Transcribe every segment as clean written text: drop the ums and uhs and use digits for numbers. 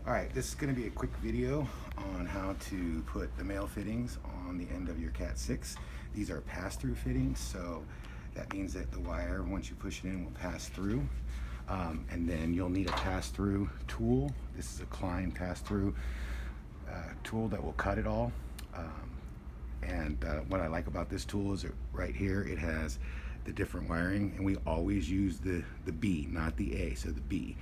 Alright, this is going to be a quick video on how to put the male fittings on the end of your Cat 6. These are pass-through fittings, so that means that the wire, once you push it in, will pass through. And then you'll need a pass-through tool. This is a Klein pass-through tool that will cut it all. What I like about this tool is that right here it has the different wiring, and we always use the B, not the A, so the B.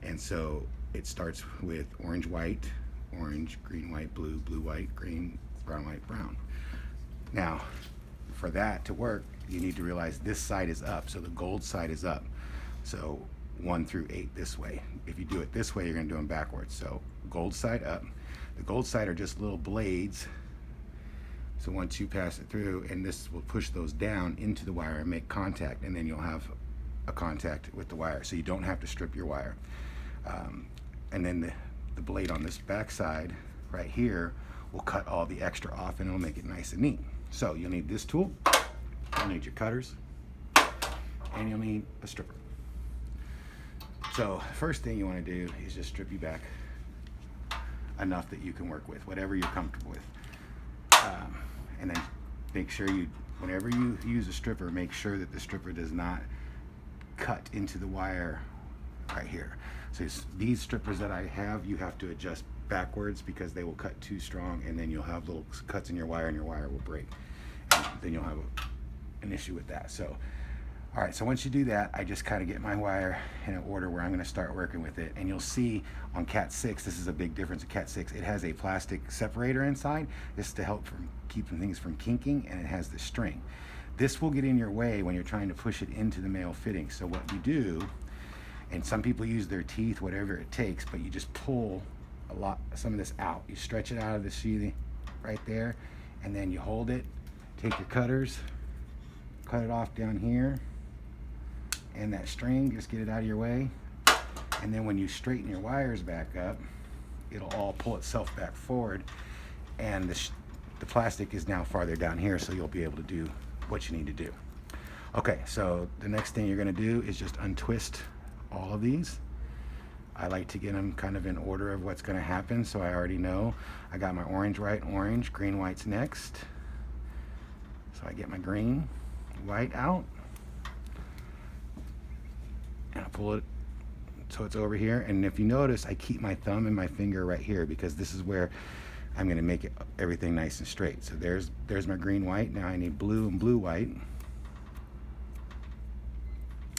And so it starts with orange, white, orange, green, white, blue, blue, white, green, brown, white, brown. Now, for that to work, you need to realize this side is up, so the gold side is up. So 1 through 8 this way. If you do it this way, you're going to do them backwards. So gold side up. The gold side are just little blades. So once you pass it through, and this will push those down into the wire and make contact, and then you'll have a contact with the wire, so you don't have to strip your wire. And then the blade on this back side right here will cut all the extra off, and it'll make it nice and neat. So you'll need this tool, you'll need your cutters, and you'll need a stripper. So first thing you want to do is just strip you back enough that you can work with, whatever you're comfortable with. And then make sure whenever you use a stripper, make sure that the stripper does not cut into the wire right here. So these strippers that I have, you have to adjust backwards because they will cut too strong, and then you'll have little cuts in your wire and your wire will break. And then you'll have an issue with that. So, all right, so once you do that, I just kind of get my wire in an order where I'm going to start working with it. And you'll see on Cat 6, this is a big difference in Cat 6. It has a plastic separator inside. This is to help from keeping things from kinking, and it has the string. This will get in your way when you're trying to push it into the male fitting. So what you do, and some people use their teeth, whatever it takes, but you just pull some of this out. You stretch it out of the sheathing right there, and then you hold it, take your cutters, cut it off down here, and that string, just get it out of your way. And then when you straighten your wires back up, it'll all pull itself back forward, and the plastic is now farther down here, so you'll be able to do what you need to do. Okay, so the next thing you're going to do is just untwist all of these. I like to get them kind of in order of what's going to happen, so I already know. I got my orange, white, orange, green, white's next. So I get my green, white out, and I pull it so it's over here. And if you notice, I keep my thumb and my finger right here because this is where I'm going to make everything nice and straight. So there's my green, white. Now I need blue and blue, white.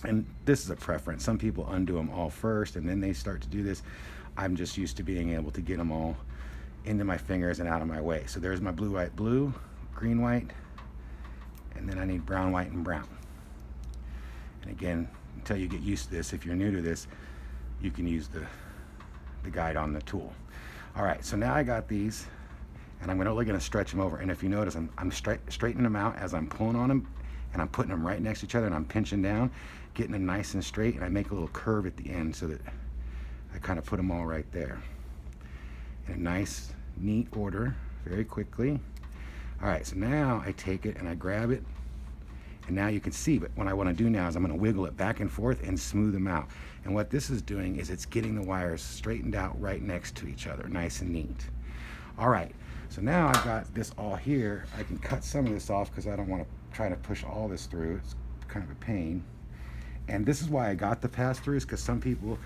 And this is a preference. Some people undo them all first and then they start to do this. I'm just used to being able to get them all into my fingers and out of my way. So there's my blue, white, blue, green, white, and then I need brown, white, and brown. And again, until you get used to this, if you're new to this, you can use the guide on the tool. All right, so now I got these, and I'm only gonna stretch them over. And if you notice, I'm straightening them out as I'm pulling on them, and I'm putting them right next to each other, and I'm pinching down, getting them nice and straight, and I make a little curve at the end so that I kind of put them all right there in a nice, neat order, very quickly. All right, so now I take it and I grab it, and now you can see, but what I want to do now is I'm going to wiggle it back and forth and smooth them out. And what this is doing is it's getting the wires straightened out right next to each other, nice and neat. All right, so now I've got this all here. I can cut some of this off because I don't want to try to push all this through. It's kind of a pain. And this is why I got the pass-throughs, because some people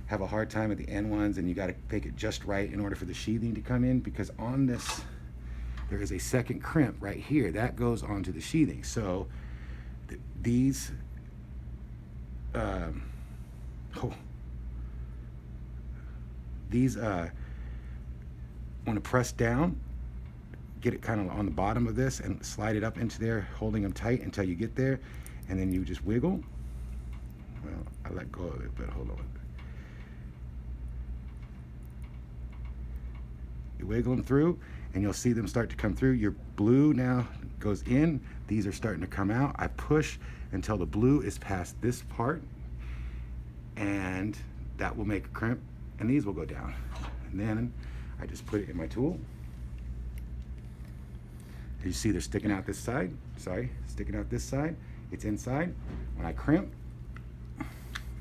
have a hard time at the end ones, and you got to make it just right in order for the sheathing to come in, because on this there is a second crimp right here that goes onto the sheathing. So these want to press down, get it kind of on the bottom of this and slide it up into there, holding them tight until you get there, and then you just wiggle. Well, I let go of it, but hold on. You wiggle them through, and you'll see them start to come through. Your blue now goes in. These are starting to come out. I push until the blue is past this part, and that will make a crimp, and these will go down. And then I just put it in my tool. You see they're sticking out this side. Sorry, sticking out this side. It's inside. When I crimp,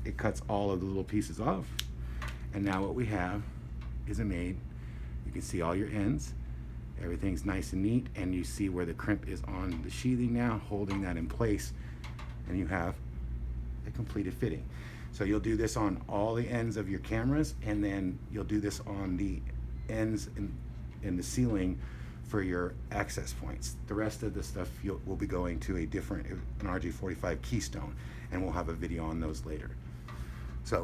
it cuts all of the little pieces off. And now what we have isn't made. You can see all your ends. Everything's nice and neat, and you see where the crimp is on the sheathing now, holding that in place, and you have a completed fitting. So you'll do this on all the ends of your cameras, and then you'll do this on the ends in the ceiling for your access points. The rest of the stuff will be going to a different, an RJ45 Keystone, and we'll have a video on those later.